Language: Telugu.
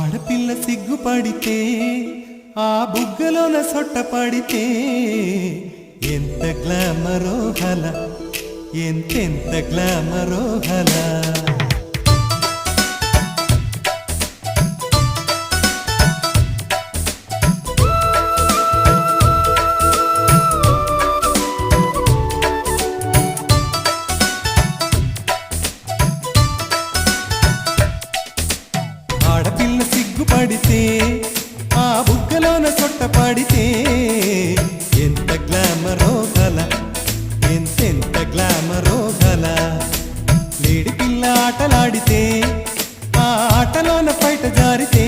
ఆడపిల్ల సిగ్గుపడితే ఆ బుగ్గలోన సొట్ట పడితే ఎంత గ్లామరో హల, ఎంతెంత గ్లామరో హల. ఆడపిల్ల సిగ్గుపడితే ఆ బుగ్గలోన సొట్ట పడితే ఎంత గ్లామరో గల, ఎంతెంత గ్లామరో గల. లేడి పిల్ల ఆటలాడితే ఆ ఆటలోన బయట జారితే